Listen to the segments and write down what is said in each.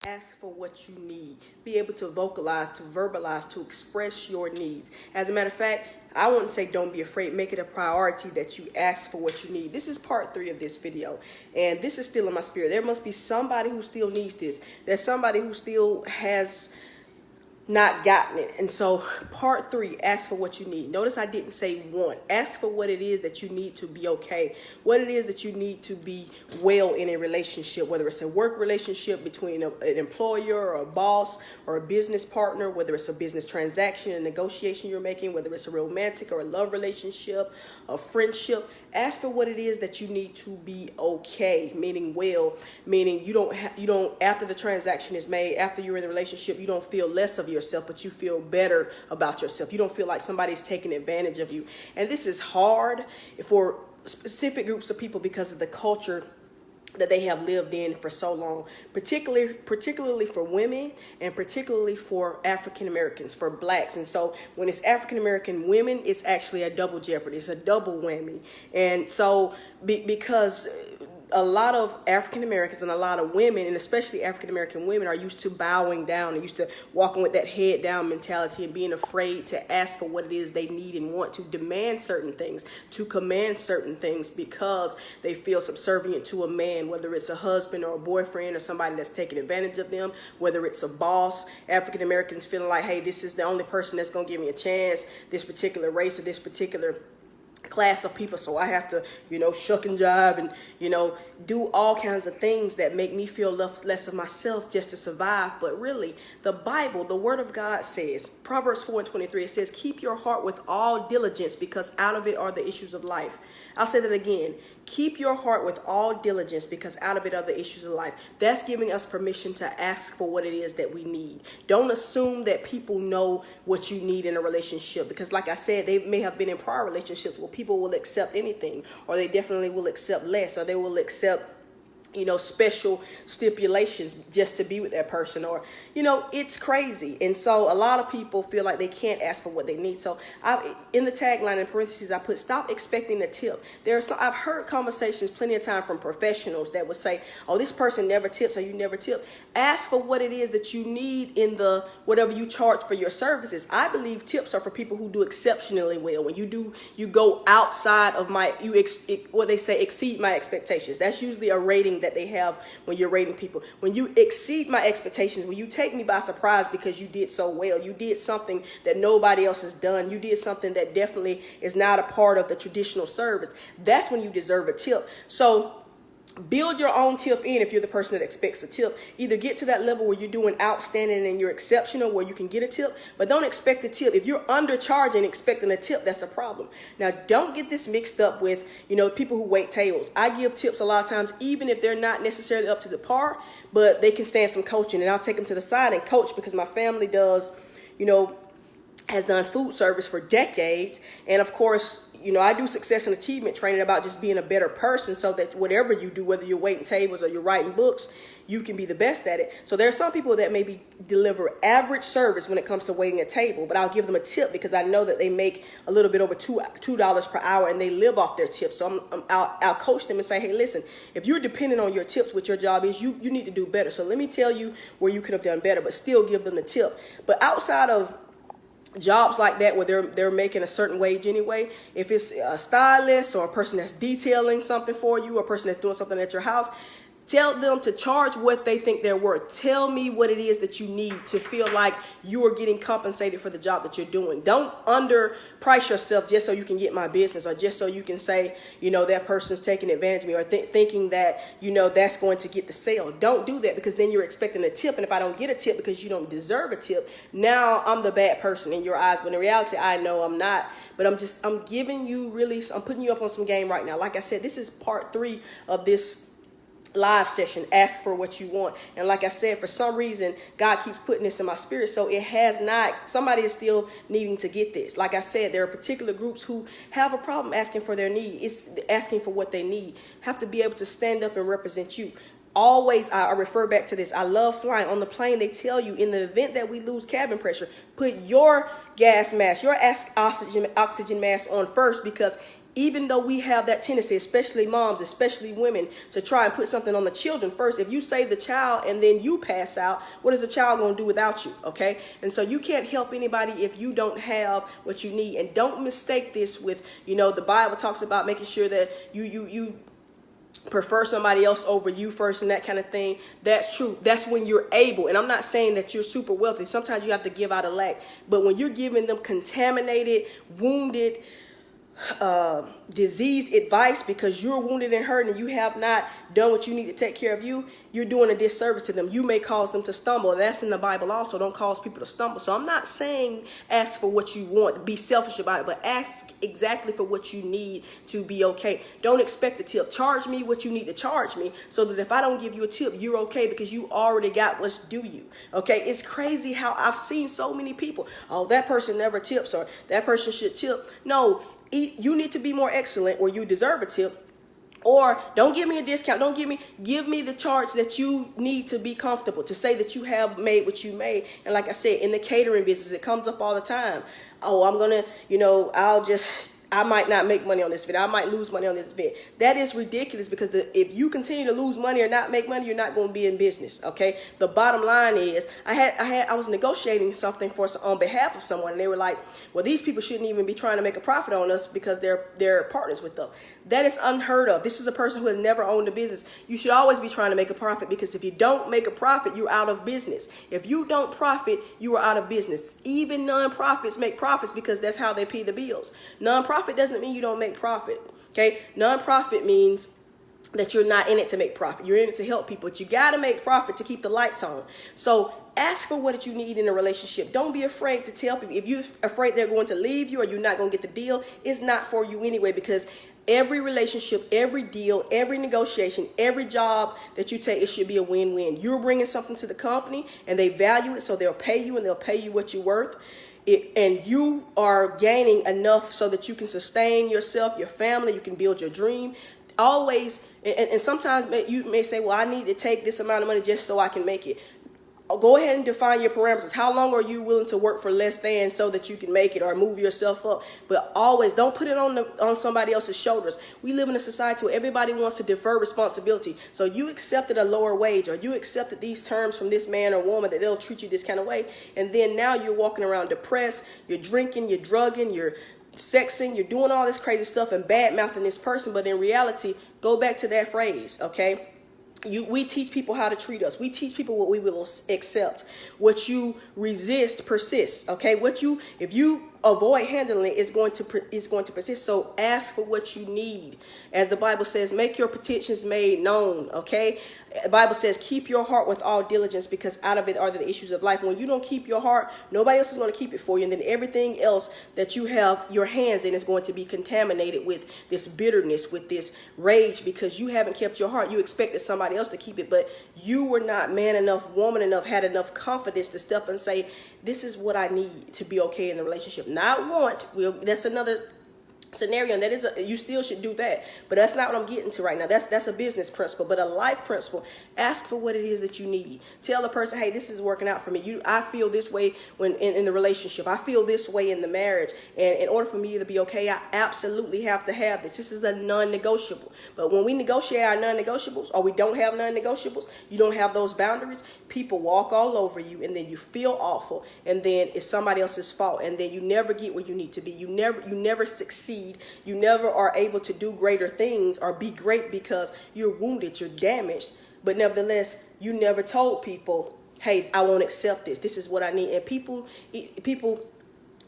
Ask for what you need. Be able to vocalize, to verbalize, to express your needs. As a matter of fact, I wouldn't say don't be afraid. Make it a priority that you ask for what you need. This is part 3 of this video, and this is still in my spirit. There must be somebody who still needs this. There's somebody who still has not gotten it. And so part 3, ask for what you need. Notice I didn't say want. Ask for what it is that you need to be okay, what it is that you need to be well in a relationship, whether it's a work relationship between an employer or a boss or a business partner, whether it's a business transaction, a negotiation you're making, whether it's a romantic or a love relationship, a friendship. Ask for what it is that you need to be okay, meaning well, meaning you don't after the transaction is made, after you're in the relationship, you don't feel less of yourself, but you feel better about yourself. You don't feel like somebody's taking advantage of you. And this is hard for specific groups of people because of the culture that they have lived in for so long, particularly for women and particularly for African Americans, for blacks. And so when it's African American women, it's actually a double jeopardy. It's a double whammy. And so because a lot of African Americans and a lot of women, and especially African American women, are used to bowing down and used to walking with that head down mentality and being afraid to ask for what it is they need and want, to demand certain things, to command certain things because they feel subservient to a man, whether it's a husband or a boyfriend or somebody that's taking advantage of them, whether it's a boss. African Americans feeling like, hey, this is the only person that's going to give me a chance, this particular race or this particular class of people, so I have to, shuck and jive and, do all kinds of things that make me feel less of myself just to survive. But really, the Bible, the Word of God says, Proverbs 4:23, it says, keep your heart with all diligence because out of it are the issues of life. I'll say that again. Keep your heart with all diligence because out of it are the issues of life. That's giving us permission to ask for what it is that we need. Don't assume that people know what you need in a relationship because, like I said, they may have been in prior relationships where people will accept anything, or they definitely will accept less, or they will accept special stipulations just to be with that person, or, it's crazy. And so a lot of people feel like they can't ask for what they need. So in the tagline in parentheses, I put, stop expecting a tip. I've heard conversations plenty of time from professionals that would say, oh, this person never tips or you never tip. Ask for what it is that you need in the whatever you charge for your services. I believe tips are for people who do exceptionally well. When you go outside of what they say, exceed my expectations. That's usually a rating that they have when you're rating people. When you exceed my expectations, when you take me by surprise because you did so well, you did something that nobody else has done, you did something that definitely is not a part of the traditional service, that's when you deserve a tip. So build your own tip in if you're the person that expects a tip. Either get to that level where you're doing outstanding and you're exceptional where you can get a tip, but don't expect a tip. If you're undercharging expecting a tip, that's a problem. Now, don't get this mixed up with, people who wait tables. I give tips a lot of times, even if they're not necessarily up to the par, but they can stand some coaching, and I'll take them to the side and coach because my family has done food service for decades. And of course, I do success and achievement training about just being a better person so that whatever you do, whether you're waiting tables or you're writing books, you can be the best at it. So there are some people that maybe deliver average service when it comes to waiting a table, but I'll give them a tip because I know that they make a little bit over $2 per hour and they live off their tips. So I'll coach them and say, hey, listen, if you're dependent on your tips, what your job is, you need to do better. So let me tell you where you could have done better, but still give them the tip. But outside of jobs like that where they're making a certain wage anyway, if it's a stylist or a person that's detailing something for you or a person that's doing something at your house, tell them to charge what they think they're worth. Tell me what it is that you need to feel like you are getting compensated for the job that you're doing. Don't underprice yourself just so you can get my business or just so you can say, that person's taking advantage of me or thinking that, that's going to get the sale. Don't do that because then you're expecting a tip. And if I don't get a tip because you don't deserve a tip, now I'm the bad person in your eyes. But in reality, I know I'm not. But I'm putting you up on some game right now. Like I said, this is part 3 of this live session. Ask for what you want. And like I said, for some reason, God keeps putting this in my spirit. So somebody is still needing to get this. Like I said, there are particular groups who have a problem asking for their need. It's asking for what they need. Have to be able to stand up and represent you. Always, I refer back to this. I love flying. On the plane, they tell you in the event that we lose cabin pressure, put your gas mask, your oxygen mask on first, because even though we have that tendency, especially moms, especially women, to try and put something on the children first. If you save the child and then you pass out, what is the child going to do without you? Okay. And so you can't help anybody if you don't have what you need. And don't mistake this with, the Bible talks about making sure that you prefer somebody else over you first and that kind of thing. That's true. That's when you're able. And I'm not saying that you're super wealthy. Sometimes you have to give out a lack. But when you're giving them contaminated, wounded, diseased advice because you're wounded and hurt and you have not done what you need to take care of you, you're doing a disservice to them. You may cause them to stumble. And that's in the Bible also. Don't cause people to stumble. So I'm not saying ask for what you want, be selfish about it, but ask exactly for what you need to be okay. Don't expect a tip. Charge me what you need to charge me so that if I don't give you a tip, you're okay because you already got what's due you. Okay. It's crazy how I've seen so many people. Oh, that person never tips, or that person should tip. No. You need to be more excellent, or you deserve a tip. Or don't give me a discount. Give me the charge that you need to be comfortable, to say that you have made what you made. And like I said, in the catering business, it comes up all the time. Oh, I'm going to, I might not make money on this event. I might lose money on this event. That is ridiculous because if you continue to lose money or not make money, you're not going to be in business. Okay. The bottom line is I was negotiating something on behalf of someone, and they were like, well, these people shouldn't even be trying to make a profit on us because they're partners with us. That is unheard of. This is a person who has never owned a business. You should always be trying to make a profit, because if you don't make a profit, you're out of business. If you don't profit, you are out of business. Even nonprofits make profits because that's how they pay the bills. Nonprofit doesn't mean you don't make profit. Okay. Nonprofit means that you're not in it to make profit. You're in it to help people, but you got to make profit to keep the lights on. So ask for what you need in a relationship. Don't be afraid to tell people. If you're afraid they're going to leave you or you're not going to get the deal, it's not for you anyway, because every relationship, every deal, every negotiation, every job that you take, it should be a win-win. You're bringing something to the company and they value it, so they'll pay you, and they'll pay you what you're worth. And you are gaining enough so that you can sustain yourself, your family, you can build your dream. Always, and sometimes you may say, well, I need to take this amount of money just so I can make it. Go ahead and define your parameters. How long are you willing to work for less than so that you can make it or move yourself up? But always don't put it on somebody else's shoulders. We live in a society where everybody wants to defer responsibility. So you accepted a lower wage, or you accepted these terms from this man or woman that they'll treat you this kind of way. And then now you're walking around depressed, you're drinking, you're drugging, you're sexing, you're doing all this crazy stuff and bad mouthing this person. But in reality, go back to that phrase, okay? We teach people how to treat us. We teach people what we will accept. What you resist persists. Okay. If you avoid handling it, it's going to persist. So ask for what you need. As the Bible says, make your petitions made known. Okay. The Bible says, keep your heart with all diligence, because out of it are the issues of life. When you don't keep your heart, nobody else is going to keep it for you. And then everything else that you have your hands in is going to be contaminated with this bitterness, with this rage, because you haven't kept your heart. You expected somebody else to keep it, but you were not man enough, woman enough, had enough confidence to step and say, this is what I need to be okay in the relationship. Not want. That's another scenario, and you still should do that, but that's not what I'm getting to right now. That's a business principle. But a life principle: ask for what it is that you need. Tell the person, hey, this is working out for me. I feel this way when in the relationship. I feel this way in the marriage, and in order for me to be okay, I absolutely have to have this. This is a non-negotiable. But when we negotiate our non-negotiables, or we don't have non-negotiables, you don't have those boundaries, people walk all over you, and then you feel awful, and then it's somebody else's fault, and then you never get where you need to be. You never succeed. You never are able to do greater things or be great because you're wounded, you're damaged. But nevertheless, you never told people, hey, I won't accept this. This is what I need. And people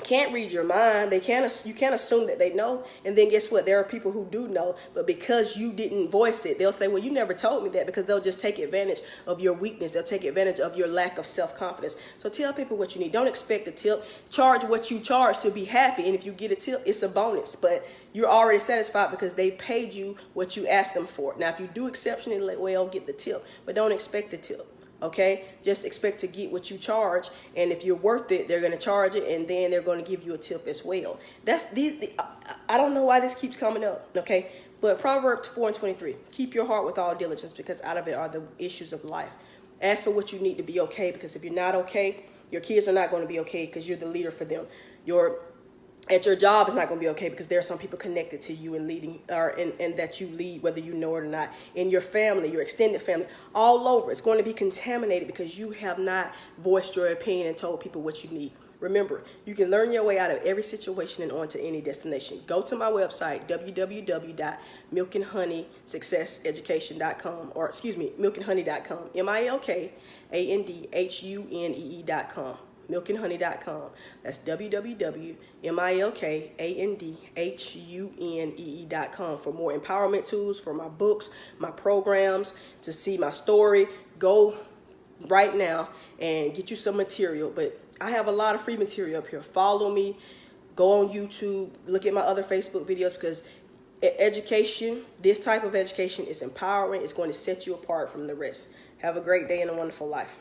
can't read your mind. You can't assume that they know. And then guess what? There are people who do know, but because you didn't voice it, they'll say, well, you never told me that, because they'll just take advantage of your weakness. They'll take advantage of your lack of self-confidence. So tell people what you need. Don't expect a tip. Charge what you charge to be happy. And if you get a tip, it's a bonus, but you're already satisfied because they paid you what you asked them for. Now, if you do exceptionally well, get the tip, but don't expect the tip. Okay, just expect to get what you charge, and if you're worth it, they're going to charge it, and then they're going to give you a tip as well. I don't know why this keeps coming up. Okay, but Proverbs 4:23: keep your heart with all diligence, because out of it are the issues of life. Ask for what you need to be okay, because if you're not okay, your kids are not going to be okay, because you're the leader for them. Your At your job, it's not going to be okay because there are some people connected to you and leading, and that you lead, whether you know it or not. In your family, your extended family, all over, it's going to be contaminated because you have not voiced your opinion and told people what you need. Remember, you can learn your way out of every situation and on to any destination. Go to my website, www.milkandhoneysuccesseducation.com, or excuse me, milkandhoney.com, milkandhoney.com. milkandhoney.com. That's www.milkandhoney.com for more empowerment tools, for my books, my programs, to see my story. Go right now and get you some material. But I have a lot of free material up here. Follow me. Go on YouTube. Look at my other Facebook videos, because education, this type of education, is empowering. It's going to set you apart from the rest. Have a great day and a wonderful life.